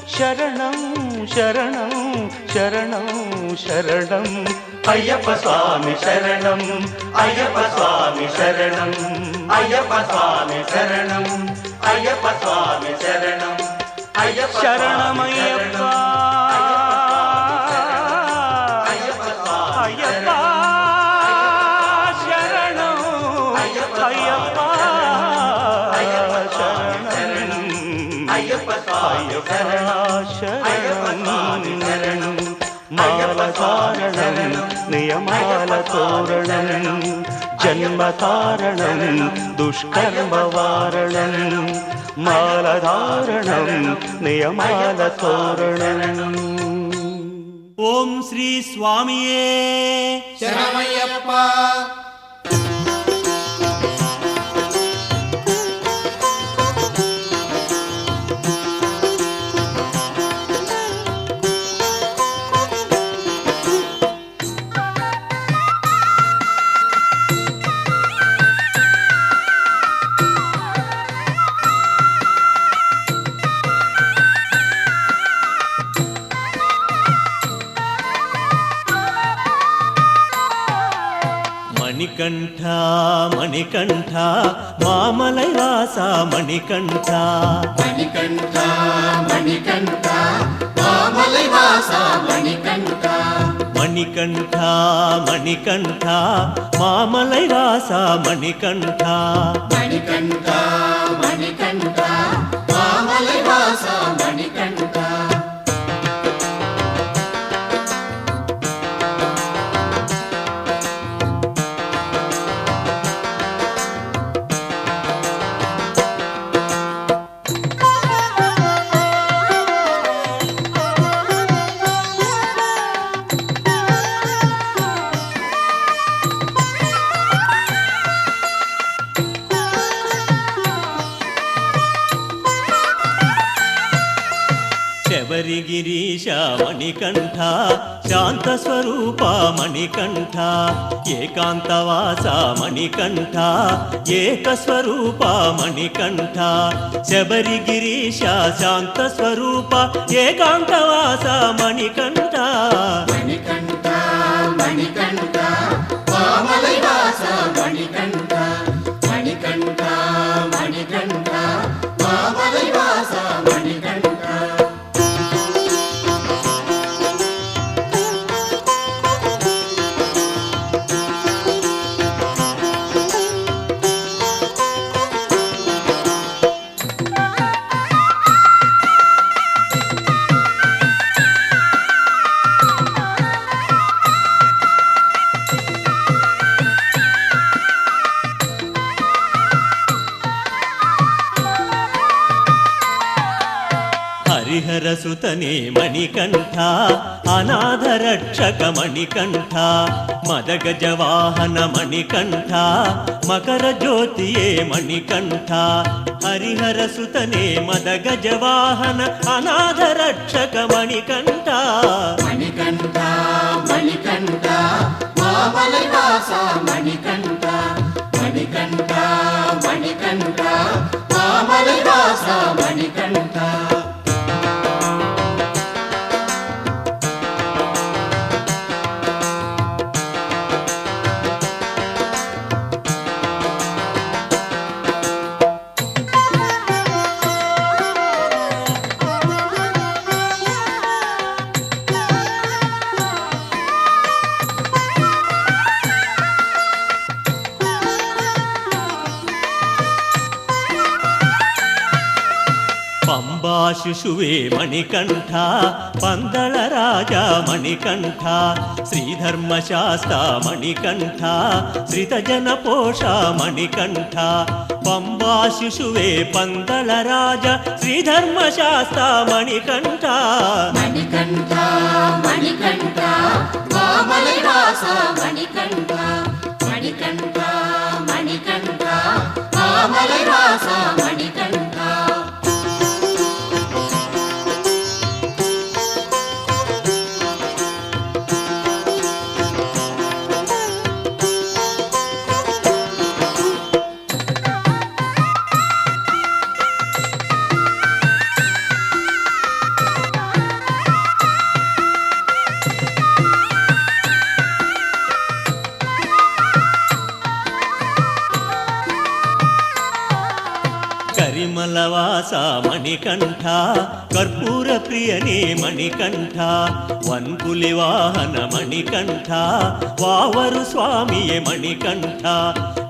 శరణం శరణం శరణం శరణం అయ్యప్ప స్వామి శరణం అయ్యప్ప స్వామి శరణం అయ్యప్ప స్వామి శరణం అయ్యప్ప స్వామి శరణం అయ్యప్ప శరణమయ్యప్ప అయ్యప్ప శరణం అయ్యప్ప శరణం అయ్యప్ప శరణం మాల కారణం నియమాల తోరణం జన్మ కారణం దుష్కర్మ వారణం మాలధారణం నియమాల తోరణం. ఓం శ్రీ స్వామియే శరణమయ్యప్ప. మణికంఠ మణికంఠ మామలై వాస మణికంఠ మణికంఠ మణికంఠ మామలై వాస మణికంఠ మణికంఠ మణికంఠ మామలై వాస మణికంఠ మణికంఠ మణికంఠ మామలై వాస మణికంఠ. శబరిగిరీశ మణికంఠ శాంతస్వరూప మణికంఠ ఏకాంతవాస మణికంఠ ఏకస్వరూప మణికంఠ శబరిగిరీశ శాంతస్వరూప ఏకాంతవాస మణికంఠ మణికంఠ మణికంఠ మామలై వాస మణికంఠ మణికంఠ మణికంఠ మామలై వాస మణికంఠ. హరిహరసుతనే మణికంఠ అనాథరక్షక మణికంఠ మదగజవాహన మణికంఠ మకర జ్యోతియే మణికంఠ హరిహరసుతనే మదగజవాహన అనాథరక్షక మణికంఠ మణికంఠ మణికంఠ మామలై వాస మణికంఠ మణికంఠ మణికంఠ మామలై వాస మణికంఠ. పంబా శిశువే మణికంఠ పందళ రాజా మణికంఠ శ్రీధర్మశాస్త్ర మణికంఠ శ్రితజన పోష మణికంఠ పంబా శిశువే పందళ రాజా శ్రీధర్మశాస్త్ర మణికంఠ మణికంఠ మణికంఠ మామలై వాస మణికంఠ మణికంఠ మణికంఠ మామలై వాస మణికంఠ. మణికంఠ కర్పూర ప్రియనే మణికంఠ వన్పులి వాహన మణికంఠ వావరు స్వామియే మణికంఠ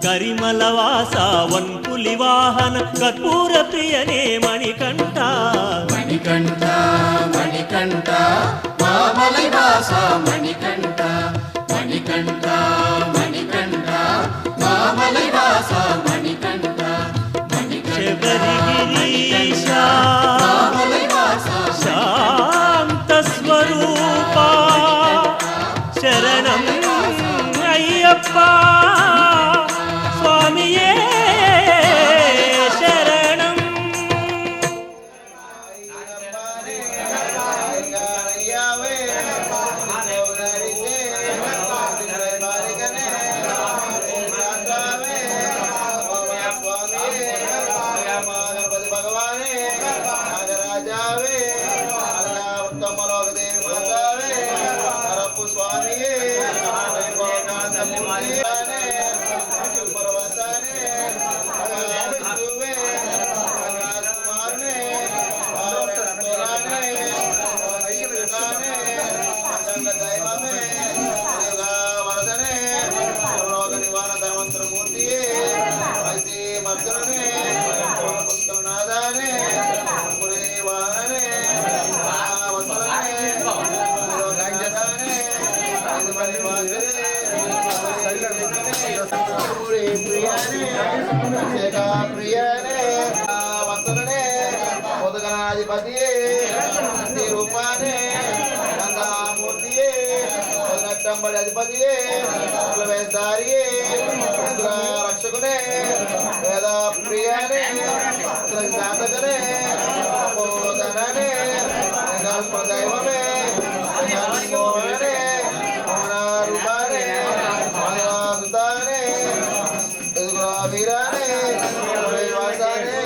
కరిమల వాస వన్పులి వాహన కర్పూర ప్రియనే మణికంఠ మణికంఠ మణికంఠ మామలై వాస మణికంఠ మణికంఠ మణికంఠ మామలై వాస మణికంఠ శబరిగిరీశ మామలై వాస శాంత స్వరూప శరణం అయ్యప్ప స్వామియే శరణం ప్రియనే వసనే ఉదగనాధిపతియే రూపానే గంగామూర్తియే నట్టంబడి అధిపతియే వేదారియే రక్షకునే వేద ప్రియనే జాతకనే బోధననే దైవమే మోహనే మౌనారూపానే మానవాసుతానే వీరానే వాసానే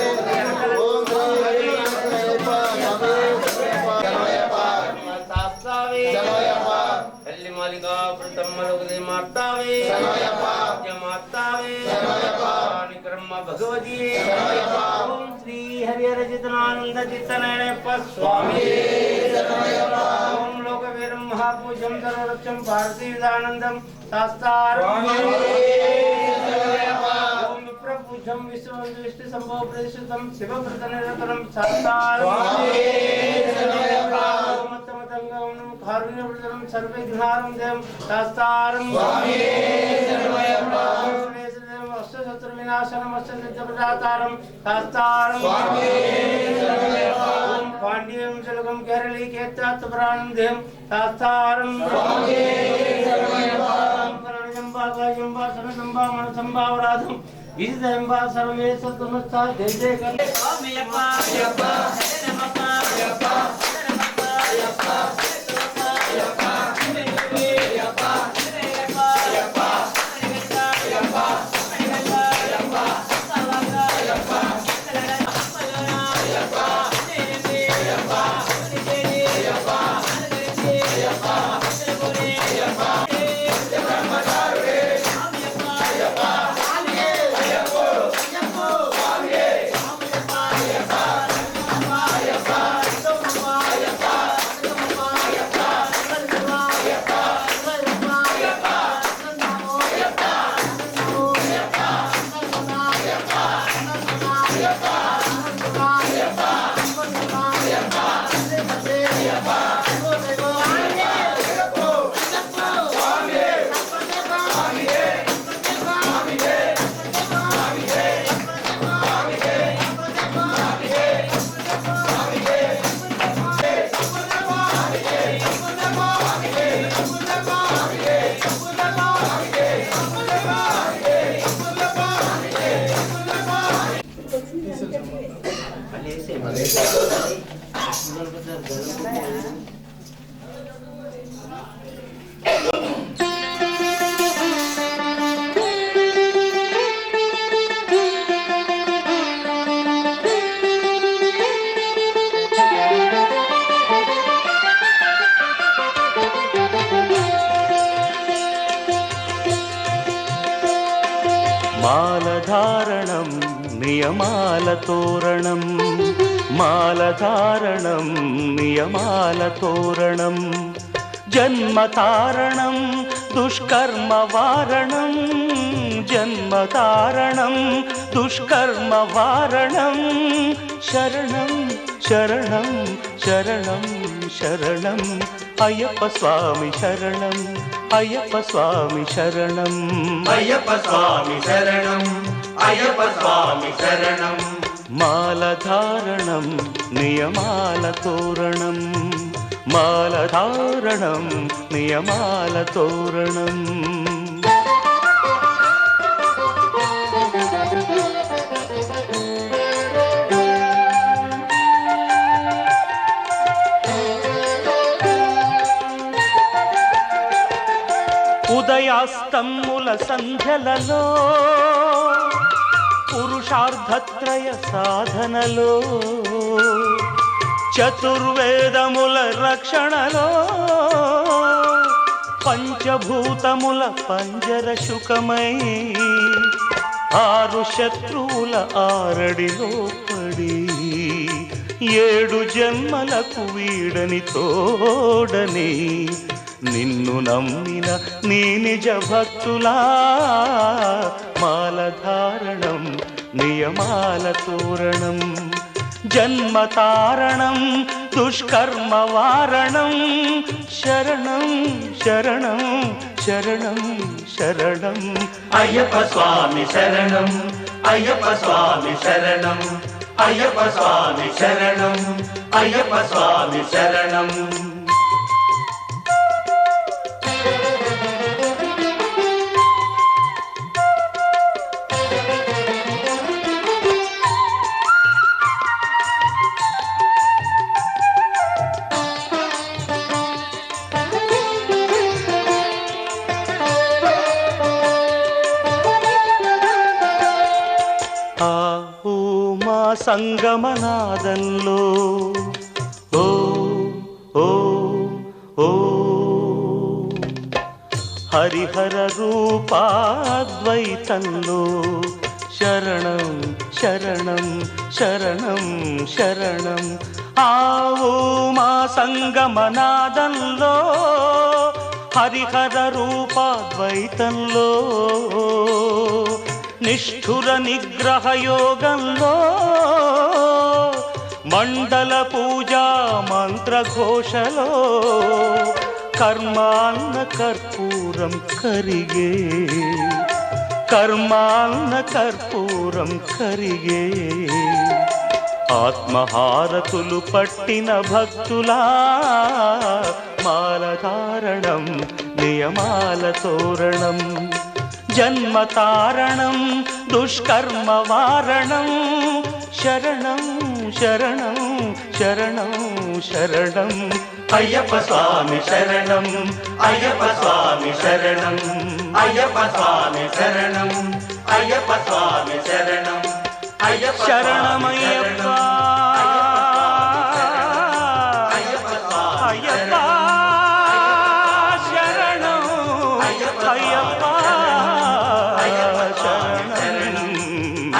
ఓం भगवती ओम श्री हरिहरचितनानंद चित्तनयनप्प स्वामी ओम लोकवीरं महापूज्यं सर्वरक्षं भारतीदानंदं शास्त्रारं ओम विप्रपूज्यं विश्वविष्टि संभव प्रतिष्ठितं शिवप्रतनिरतरं शास्त्रारं ओम तमतंगं कारुण्यप्रदं सर्वविघ्नारं देवं शास्त्रारं शत्रु विनाशनम सिद्धप्रदातारं शास्त्रारं ओम पांड्यं जलगं केरली केत्रात्प्राणं देवं शास्त्रारं ओम करणजंबा गायंबा सरजंबा मनसंभावराधं विजयंबा सर्वे सत्तमस्ता जय जय कर स्वामी अप्पा अप्पा नमः अप्पा अप्पा మాలధారణం నియమాల తోరణం మాలధారణం నియమాల తోరణం జన్మతారణం దుష్కర్మ వారణం జన్మతారణం దుష్కర్మ వారణం శరణం శరణం శరణం శరణం అయ్యప్ప స్వామి శరణం అయ్యప్ప స్వామి శరణం అయ్యప్ప స్వామి శరణం అయ్యప్ప స్వామి శరణం మాలధారణం నియమాల తోరణం మాలధారణం నియమాల తోరణం ఉదయాస్తముల సంధ్యలలో పురుషార్థత్రయ సాధనలో చతుర్వేదముల రక్షణలో పంచభూతముల పంజర శుకమై ఆరు శత్రువుల ఆరడిలో పడి 7 జన్మలకు వీడని తోడని నిన్ను నమ్మిన నీ నిజ భక్తులా మాలధారణం నియమాల తోరణం జన్మతారణం దుష్కర్మ వారణం శరణం శరణం శరణం శరణం అయ్యప్ప స్వామి శరణం అయ్యప్ప స్వామి శరణం అయ్యప్ప స్వామి శరణం అయ్యప్ప స్వామి శరణం సంగమనాదంలో ఓ ఓ ఓ హరిహర రూపాద్వైతంలో శరణం శరణం శరణం శరణం ఆవు మా సంగమనాదంలో హరిహర రూపాద్వైతంలో నిష్ఠుర నిగ్రహ యోగంలో మండల పూజా మంత్రఘోషలో కర్మాన్న కర్పూరం కరిగే కర్మాన్న కర్పూరం కరిగే ఆత్మహారతులు పట్టిన భక్తులా మాలధారణం నియమాల తోరణం జన్మతారణం దుష్కర్మ వారణం శరణం శరణం శరణం శరణం అయ్యప్ప స్వామి శరణం అయ్యప్ప స్వామి శరణం అయ్యప్ప స్వామి శరణం అయ్యప్ప స్వామి శరణం అయ్యప్ప శరణమయ్యప్ప అయ్యప్ప స్వామి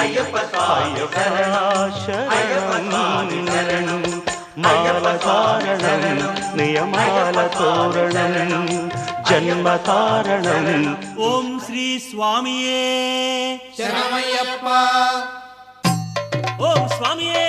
అయ్యప్ప శరణం మాలధారణం నియమాల తోరణం జన్మతారణం ఓం శ్రీ స్వామియే శరణమయ్యప్ప ఓం స్వామియే